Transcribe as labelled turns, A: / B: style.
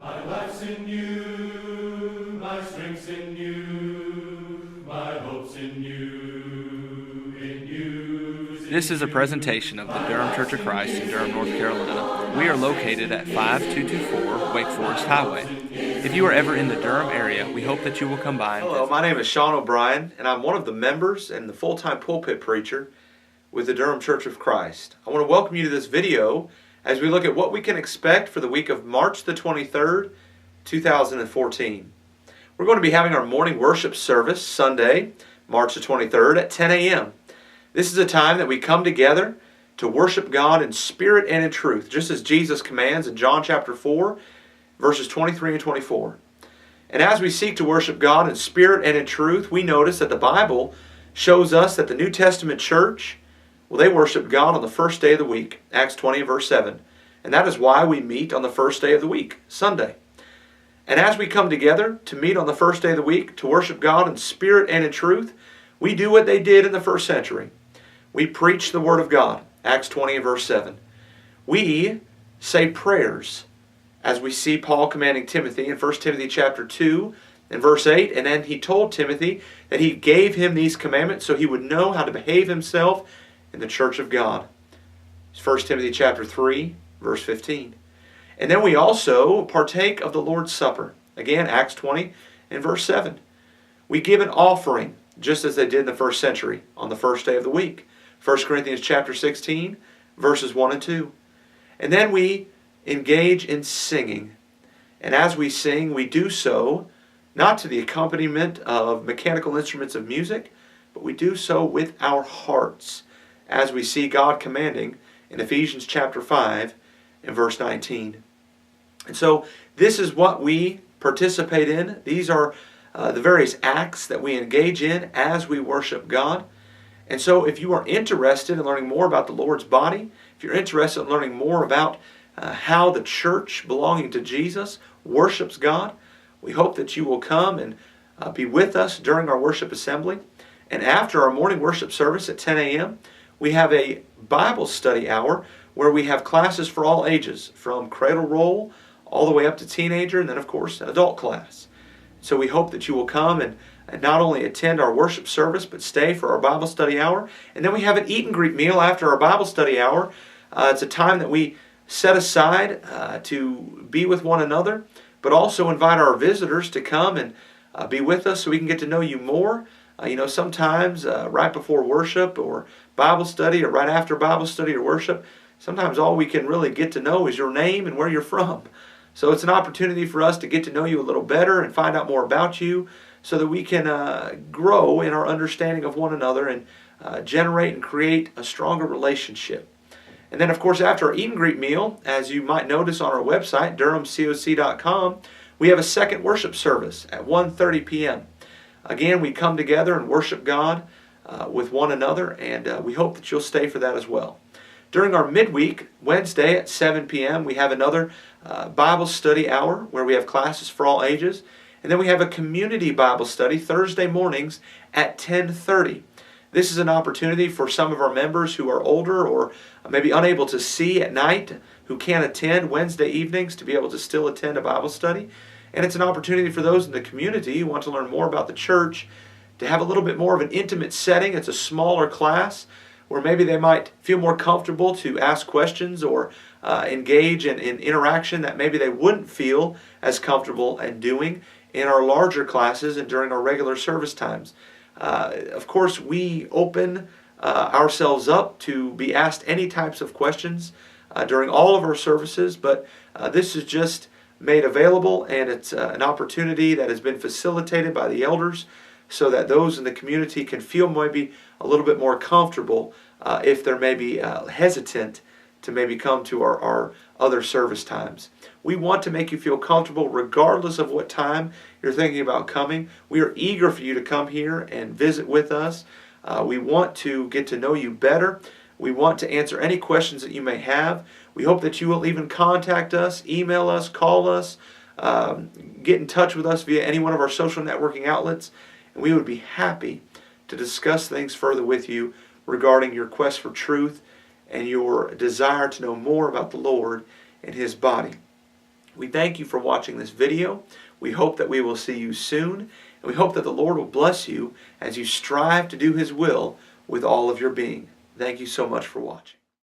A: My life's in you, my strength's in you, my hope's in you, in you.
B: This is a presentation of the Durham Church of Christ in Durham, North Carolina. We are located at 5224 Wake Forest Highway. If you are ever in the Durham area, we hope that you will come by and
C: Hello, my name is Sean O'Brien, and I'm one of the members and the full-time pulpit preacher with the Durham Church of Christ. I want to welcome you to this video as we look at what we can expect for the week of March the 23rd, 2014. We're going to be having our morning worship service Sunday, March the 23rd at 10 a.m. This is a time that we come together to worship God in spirit and in truth, just as Jesus commands in John chapter 4, verses 23 and 24. And as we seek to worship God in spirit and in truth, we notice that the Bible shows us that the New Testament church, well, they worship God on the first day of the week, Acts 20 and verse 7. And that is why we meet on the first day of the week, Sunday. And as we come together to meet on the first day of the week to worship God in spirit and in truth, we do what they did in the first century. We preach the Word of God, Acts 20 and verse 7. We say prayers, as we see Paul commanding Timothy in 1 Timothy chapter 2 and verse 8. And then he told Timothy that he gave him these commandments so he would know how to behave himself in the church of God. It's 1 Timothy chapter 3, verse 15. And then we also partake of the Lord's Supper. Again, Acts 20 and verse 7. We give an offering, just as they did in the first century, on the first day of the week. 1 Corinthians chapter 16, verses 1 and 2. And then we engage in singing. And as we sing, we do so not to the accompaniment of mechanical instruments of music, but we do so with our hearts, as we see God commanding in Ephesians chapter 5 and verse 19. And so this is what we participate in. These are the various acts that we engage in as we worship God. And so if you are interested in learning more about the Lord's body, if you're interested in learning more about how the church belonging to Jesus worships God, we hope that you will come and be with us during our worship assembly. And after our morning worship service at 10 a.m., we have a Bible study hour where we have classes for all ages, from cradle roll all the way up to teenager, and then, of course, an adult class. So we hope that you will come and not only attend our worship service, but stay for our Bible study hour. And then we have an eat and greet meal after our Bible study hour. It's a time that we set aside to be with one another, but also invite our visitors to come and be with us so we can get to know you more. Sometimes right before worship or Bible study, or right after Bible study or worship, sometimes all we can really get to know is your name and where you're from. So it's an opportunity for us to get to know you a little better and find out more about you so that we can grow in our understanding of one another and generate and create a stronger relationship. And then, of course, after our eat and greet meal, as you might notice on our website, durhamcoc.com, we have a second worship service at 1:30 p.m. Again, we come together and worship God with one another, and we hope that you'll stay for that as well. During our midweek, Wednesday at 7 p.m., we have another Bible study hour where we have classes for all ages. And then we have a community Bible study Thursday mornings at 10:30. This is an opportunity for some of our members who are older or maybe unable to see at night, who can't attend Wednesday evenings, to be able to still attend a Bible study. And it's an opportunity for those in the community who want to learn more about the church to have a little bit more of an intimate setting. It's a smaller class where maybe they might feel more comfortable to ask questions or engage in interaction that maybe they wouldn't feel as comfortable in doing in our larger classes and during our regular service times. Of course, we open ourselves up to be asked any types of questions during all of our services, but this is just made available, and it's an opportunity that has been facilitated by the elders so that those in the community can feel maybe a little bit more comfortable if they're maybe hesitant to maybe come to our other service times. We want to make you feel comfortable regardless of what time you're thinking about coming. We are eager for you to come here and visit with us. We want to get to know you better. We want to answer any questions that you may have. We hope that you will even contact us, email us, call us, get in touch with us via any one of our social networking outlets, and we would be happy to discuss things further with you regarding your quest for truth and your desire to know more about the Lord and His body. We thank you for watching this video. We hope that we will see you soon, and we hope that the Lord will bless you as you strive to do His will with all of your being. Thank you so much for watching.